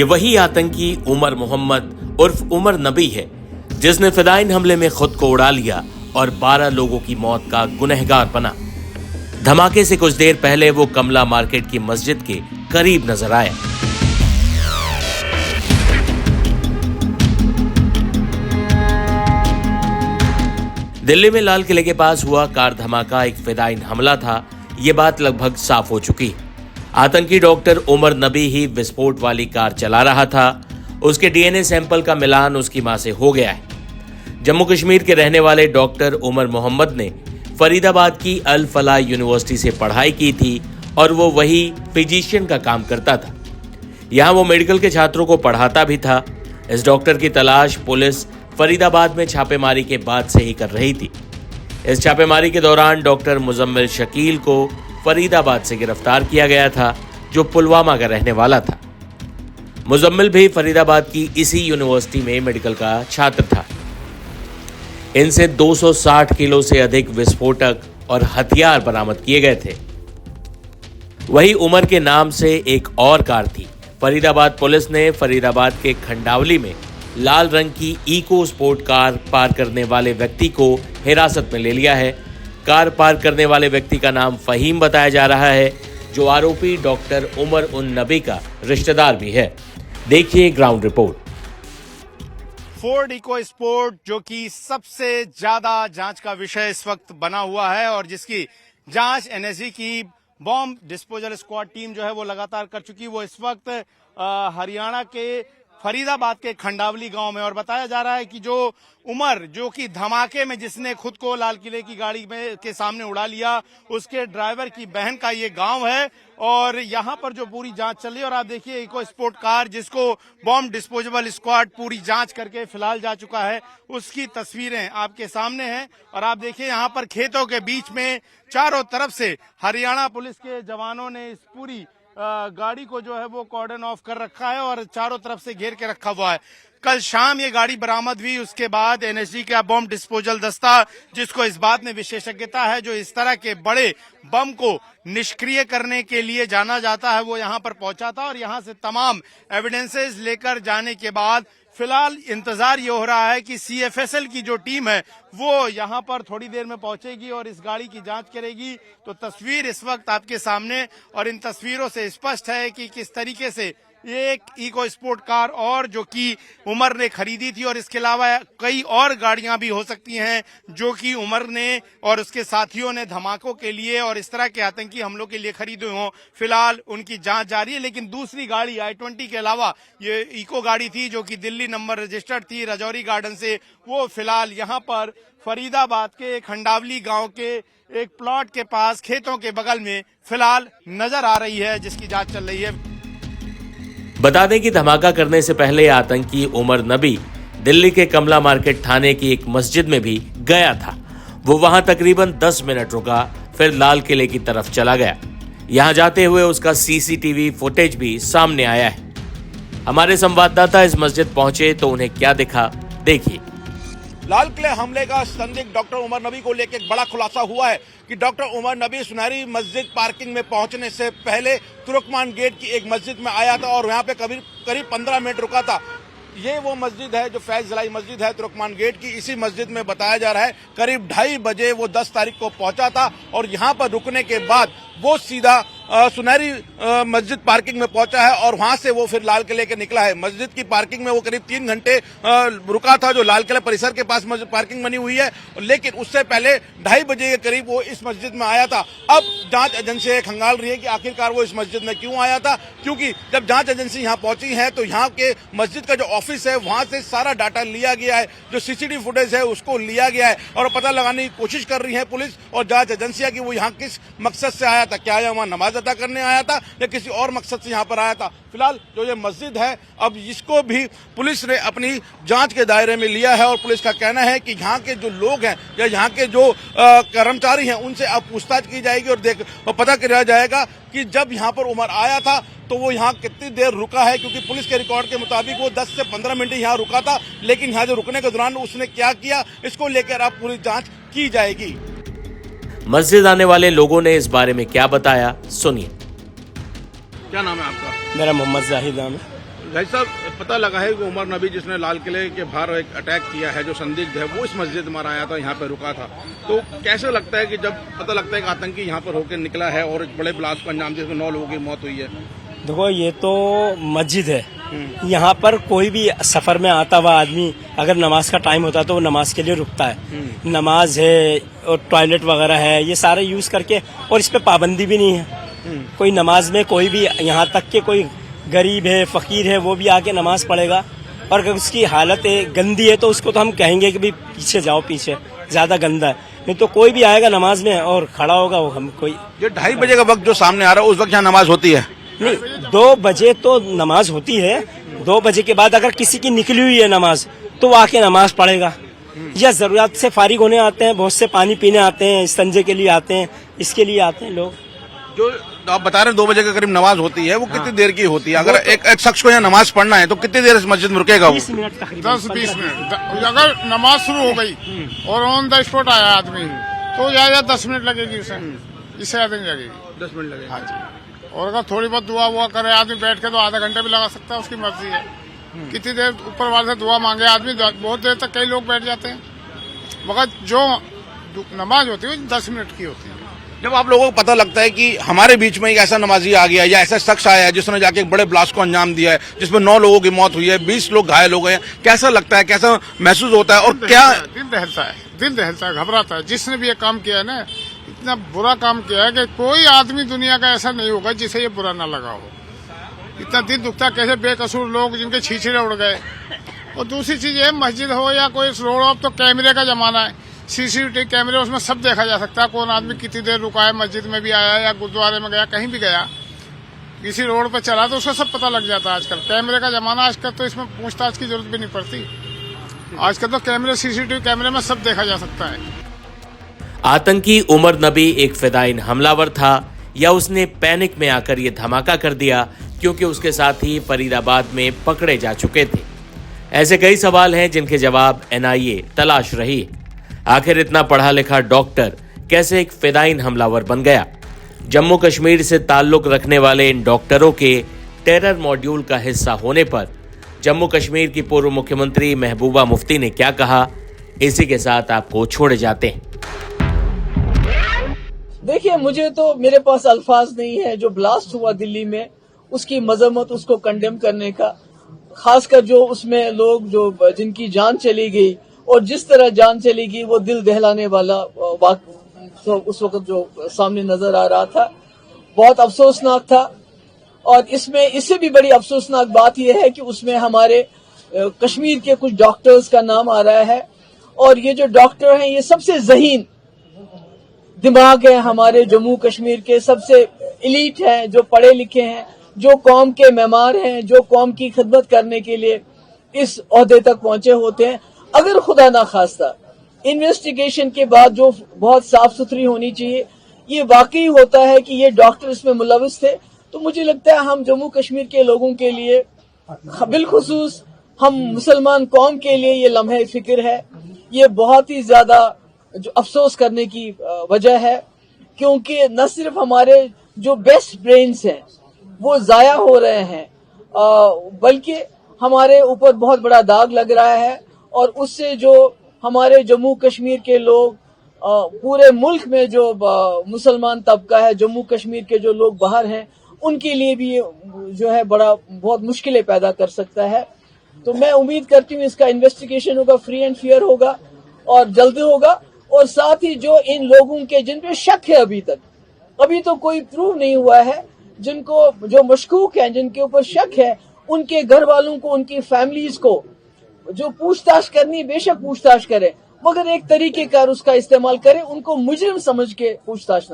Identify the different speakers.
Speaker 1: ये वही आतंकी उमर मोहम्मद उर्फ उमर नबी है जिसने फिदाइन हमले में खुद को उड़ा लिया और 12 लोगों की मौत का गुनहगार बना। धमाके से कुछ देर पहले वो कमला मार्केट की मस्जिद के करीब नजर आया। दिल्ली में लाल किले के पास हुआ कार धमाका एक फिदाइन हमला था, ये बात लगभग साफ हो चुकी है। आतंकी डॉक्टर उमर नबी ही विस्फोट वाली कार चला रहा था। उसके डीएनए सैंपल का मिलान उसकी मां से हो गया है। जम्मू कश्मीर के रहने वाले डॉक्टर उमर मोहम्मद ने फरीदाबाद की अल फलाह यूनिवर्सिटी से पढ़ाई की थी और वो वही फिजिशियन का काम करता था। यहाँ वो मेडिकल के छात्रों को पढ़ाता भी था। इस डॉक्टर की तलाश पुलिस फरीदाबाद में छापेमारी के बाद से ही कर रही थी। इस छापेमारी के दौरान डॉक्टर मुजम्मिल शकील को फरीदाबाद से गिरफ्तार किया गया था, जो पुलवामा का रहने वाला था। मुजम्मिल भी फरीदाबाद की इसी यूनिवर्सिटी में मेडिकल का छात्र था। इनसे 260 किलो से अधिक विस्फोटक और हथियार बरामद किए गए थे। वही उमर के नाम से एक और कार थी। फरीदाबाद पुलिस ने फरीदाबाद के खंडावली में लाल रंग की इको स्पोर्ट कार पार करने वाले व्यक्ति को हिरासत में ले लिया है। कार पार करने वाले व्यक्ति का नाम फहीम बताया जा रहा है, जो आरोपी डॉक्टर उमर उन नबी का रिश्तेदार भी है। देखिए ground report.
Speaker 2: Ford EcoSport जो कि सबसे ज्यादा जांच का विषय इस वक्त बना हुआ है और जिसकी जांच एनएसजी की बॉम्ब डिस्पोजल स्क्वाड टीम जो है वो लगातार कर चुकी। वो इस वक्त हरियाणा के फरीदाबाद के खंडावली गांव में, और बताया जा रहा है कि जो उमर जो कि धमाके में जिसने खुद को लाल किले की गाड़ी में के सामने उड़ा लिया, उसके ड्राइवर की बहन का ये गांव है और यहां पर जो पूरी जांच चल रही है। और आप देखिए इको स्पोर्ट कार जिसको बॉम्ब डिस्पोजेबल स्क्वाड पूरी जांच करके फिलहाल जा चुका है, उसकी तस्वीरें आपके सामने हैं। और आप देखिए यहां पर खेतों के बीच में चारों तरफ से हरियाणा पुलिस के जवानों ने इस पूरी गाड़ी को जो है वो कॉर्डन ऑफ कर रखा है और चारों तरफ से घेर के रखा हुआ है। कल शाम ये गाड़ी बरामद हुई, उसके बाद एनएसजी का बम डिस्पोजल दस्ता, जिसको इस बात में विशेषज्ञता है, जो इस तरह के बड़े बम को निष्क्रिय करने के लिए जाना जाता है, वो यहां पर पहुंचा था। और यहां से तमाम एविडेंसेस लेकर जाने के बाद फिलहाल इंतजार ये हो रहा है कि सीएफएसएल की जो टीम है वो यहां पर थोड़ी देर में पहुंचेगी और इस गाड़ी की जांच करेगी। तो तस्वीर इस वक्त आपके सामने, और इन तस्वीरों से स्पष्ट है कि किस तरीके से एक इको स्पोर्ट कार और जो कि उमर ने खरीदी थी, और इसके अलावा कई और गाड़ियां भी हो सकती हैं जो कि उमर ने और उसके साथियों ने धमाकों के लिए और इस तरह के आतंकी हमलों के लिए खरीदे हों। फिलहाल उनकी जांच जारी है। लेकिन दूसरी गाड़ी i20 के अलावा ये इको गाड़ी थी जो कि दिल्ली नंबर रजिस्टर्ड थी राजौरी गार्डन से, वो फिलहाल यहाँ पर फरीदाबाद के खंडावली गाँव के एक प्लॉट के पास खेतों के बगल में फिलहाल नजर आ रही है, जिसकी जाँच चल रही है।
Speaker 1: बता दें कि धमाका करने से पहले आतंकी उमर नबी दिल्ली के कमला मार्केट थाने की एक मस्जिद में भी गया था। वो वहां तकरीबन 10 मिनट रुका, फिर लाल किले की तरफ चला गया। यहां जाते हुए उसका सीसीटीवी फुटेज भी सामने आया है। हमारे संवाददाता इस मस्जिद पहुंचे तो उन्हें क्या दिखा, देखिए।
Speaker 3: लाल किले हमले का संदिग्ध डॉक्टर उमर नबी को लेकर बड़ा खुलासा हुआ है कि डॉक्टर उमर नबी सुनहरी मस्जिद पार्किंग में पहुंचने से पहले तुर्कमान गेट की एक मस्जिद में आया था और यहाँ पे करीब 15 मिनट रुका था। ये वो मस्जिद है जो फैज जलाई मस्जिद है तुर्कमान गेट की। इसी मस्जिद में बताया जा रहा है करीब 2:30 बजे वो 10 तारीख को पहुंचा था और यहाँ पर रुकने के बाद वो सीधा सुनहरी मस्जिद पार्किंग में पहुंचा है और वहां से वो फिर लाल किले के निकला है। मस्जिद की पार्किंग में वो करीब 3 घंटे रुका था, जो लाल किला परिसर के पास पार्किंग बनी हुई है। लेकिन उससे पहले 2:30 बजे के करीब वो इस मस्जिद में आया था। अब जांच एजेंसी खंगाल रही है कि आखिरकार वो इस मस्जिद में क्यों आया था, क्योंकि जब जांच एजेंसी यहाँ पहुंची है तो यहाँ के मस्जिद का जो ऑफिस है वहां से सारा डाटा लिया गया है, जो सीसीटीवी फुटेज है उसको लिया गया है और पता लगाने की कोशिश कर रही है पुलिस और जांच एजेंसियां कि वो यहाँ किस मकसद से आया था। क्या यह वहाँ नमाज अदा करने आया था या किसी और मकसद से यहाँ पर आया था। फिलहाल जो ये मस्जिद है अब इसको भी पुलिस ने अपनी जांच के दायरे में लिया है और पुलिस का कहना है कि यहाँ के जो लोग हैं या यहाँ के जो कर्मचारी हैं उनसे अब पूछताछ की जाएगी और पता किया जाएगा कि जब यहाँ पर उमर आया था तो वो यहाँ कितनी देर रुका है, क्योंकि पुलिस के रिकॉर्ड के मुताबिक वो 10 से 15 मिनट यहाँ रुका था। लेकिन यहाँ जो रुकने के दौरान उसने क्या किया, इसको लेकर अब पूरी जांच की जाएगी।
Speaker 1: मस्जिद आने वाले लोगों ने इस बारे में क्या बताया, सुनिए।
Speaker 3: क्या नाम है आपका?
Speaker 4: मेरा मोहम्मद जाहिद नाम है।
Speaker 3: भाई साहब, पता लगा है कि उमर नबी जिसने लाल किले के बाहर एक अटैक किया है, जो संदिग्ध है, वो इस मस्जिद में आया था, यहाँ पे रुका था। तो कैसे लगता है कि जब पता लगता है कि आतंकी यहाँ पर होकर निकला है और एक बड़े ब्लास्ट को अंजाम दिया, जिसमें 9 लोगों की मौत हुई है?
Speaker 4: देखो, ये तो मस्जिद है, यहाँ पर कोई भी सफर में आता हुआ आदमी अगर नमाज का टाइम होता है तो वो नमाज के लिए रुकता है। नमाज है और टॉयलेट वगैरह है, ये सारे यूज करके, और इस पे पाबंदी भी नहीं है। कोई नमाज में कोई भी, यहाँ तक के कोई गरीब है, फकीर है, वो भी आके नमाज पढ़ेगा, और अगर उसकी हालत गंदी है तो उसको तो हम कहेंगे कि भाई पीछे जाओ, पीछे ज्यादा गंदा है। नहीं तो कोई भी आएगा नमाज में और खड़ा होगा, वो हम कोई।
Speaker 3: ये 2:30 बजे का वक्त जो सामने आ रहा है, उस वक्त यहाँ नमाज होती है?
Speaker 4: नहीं, 2 बजे तो नमाज होती है। 2 बजे के बाद अगर किसी की निकली हुई है नमाज तो वो आके नमाज पढ़ेगा, या जरूरत से फारिग होने आते हैं, बहुत से पानी पीने आते हैं, संजे के लिए आते हैं, इसके लिए आते हैं लोग।
Speaker 3: जो आप बता रहे हैं 2 बजे के करीब नमाज होती है, वो कितनी देर की होती है? अगर एक शख्स को यहाँ नमाज पढ़ना है तो कितनी देर इस मस्जिद में रुकेगा वो?
Speaker 4: 20 मिनट तकरीबन,
Speaker 5: 10-20 मिनट। अगर नमाज शुरू हो गई और ऑन द स्पॉट आया आदमी तो या 10 मिनट लगेगी उसे, इससे ज्यादा नहीं लगेगी।
Speaker 3: 10 मिनट लगेगा।
Speaker 5: हाँ जी। और अगर थोड़ी बहुत दुआ वुआ करे आदमी बैठ के तो आधा घंटा भी लगा सकता है, उसकी मर्जी है। कितनी देर ऊपर वाले से दुआ मांगे आदमी, बहुत देर तक कई लोग बैठ जाते हैं, मगर जो नमाज होती है 10 मिनट की होती है।
Speaker 3: जब आप लोगों को पता लगता है कि हमारे बीच में एक ऐसा नमाजी आ गया या ऐसा शख्स आया है जिसने जाके एक बड़े ब्लास्ट को अंजाम दिया है, जिसमें 9 लोगों की मौत हुई है, 20 लोग घायल हो गए हैं, कैसा लगता है, कैसा महसूस होता है? और क्या
Speaker 5: दिल दहलता है, घबराता है। जिसने भी ये काम किया है ना, इतना बुरा काम किया है कि कोई आदमी दुनिया का ऐसा नहीं होगा जिसे ये बुरा ना लगा हो। इतना दिल दुखता, कैसे बेकसूर लोग जिनके छीछड़े उड़ गए। और दूसरी चीज है, मस्जिद हो या कोई रोड हो, तो कैमरे का जमाना है, सीसीटीवी कैमरे, उसमें सब देखा जा सकता है, कौन आदमी कितनी देर रुका है, मस्जिद में भी आया या गुरुद्वारे में गया, कहीं भी गया, किसी रोड पर चला तो उसका सब पता लग जाता है। आजकल कैमरे का जमाना, आजकल तो इसमें पूछताछ की जरूरत भी नहीं पड़ती। आजकल तो कैमरे, सीसीटीवी कैमरे में सब देखा जा सकता है।
Speaker 1: आतंकी उमर नबी एक फिदाइन हमलावर था, या उसने पैनिक में आकर ये धमाका कर दिया क्योंकि उसके साथी फरीदाबाद में पकड़े जा चुके थे? ऐसे कई सवाल हैं जिनके जवाब एनआईए तलाश रही है। आखिर इतना पढ़ा लिखा डॉक्टर कैसे एक फिदाइन हमलावर बन गया? जम्मू कश्मीर से ताल्लुक रखने वाले इन डॉक्टरों के टेरर मॉड्यूल का हिस्सा होने पर जम्मू कश्मीर की पूर्व मुख्यमंत्री महबूबा मुफ्ती ने क्या कहा, इसी के साथ आपको छोड़े जाते हैं।
Speaker 6: देखिए, मुझे तो, मेरे पास अल्फाज नहीं है। जो ब्लास्ट हुआ दिल्ली में, उसकी मजम्मत, उसको कंडेम करने का, खासकर जो उसमें लोग जो जिनकी जान चली गई और जिस तरह जान चली गई, वो दिल दहलाने वाला तो उस वक्त जो सामने नजर आ रहा था, बहुत अफसोसनाक था। और इसमें इससे भी बड़ी अफसोसनाक बात यह है कि उसमें हमारे कश्मीर के कुछ डॉक्टर्स का नाम आ रहा है, और ये जो डॉक्टर हैं ये सबसे ज़हीन दिमाग है हमारे जम्मू कश्मीर के, सबसे एलीट हैं, जो पढ़े लिखे हैं, जो कौम के मेमार हैं, जो कौम की खिदमत करने के लिए इस ओहदे तक पहुंचे होते हैं। अगर खुदा ना खास्ता इन्वेस्टिगेशन के बाद जो बहुत साफ सुथरी होनी चाहिए, ये वाकई होता है कि ये डॉक्टर इसमें मुलविस थे, तो मुझे लगता है हम जम्मू कश्मीर के लोगों के लिए, बिलखुसूस हम मुसलमान कौम के लिए, ये लम्हे फिक्र है। ये बहुत ही ज्यादा जो अफसोस करने की वजह है, क्योंकि न सिर्फ हमारे जो बेस्ट ब्रेन्स हैं वो जाया हो रहे हैं, बल्कि हमारे ऊपर बहुत बड़ा दाग लग रहा है। और उससे जो हमारे जम्मू कश्मीर के लोग, पूरे मुल्क में जो मुसलमान तबका है, जम्मू कश्मीर के जो लोग बाहर हैं, उनके लिए भी जो है बहुत मुश्किलें पैदा कर सकता है। तो मैं उम्मीद करती हूँ इसका इन्वेस्टिगेशन होगा, फ्री एंड फेयर होगा और जल्दी होगा। और साथ ही जो इन लोगों के जिन पे शक है, अभी तो कोई प्रूव नहीं हुआ है, जिनको जो मशकूक हैं, जिनके ऊपर शक है, उनके घर वालों को, उनकी फैमिलीज को जो पूछताछ करनी, बेशक पूछताछ करें, मगर एक तरीकेकार उसका इस्तेमाल करें, उनको मुजरिम समझ के पूछताछ न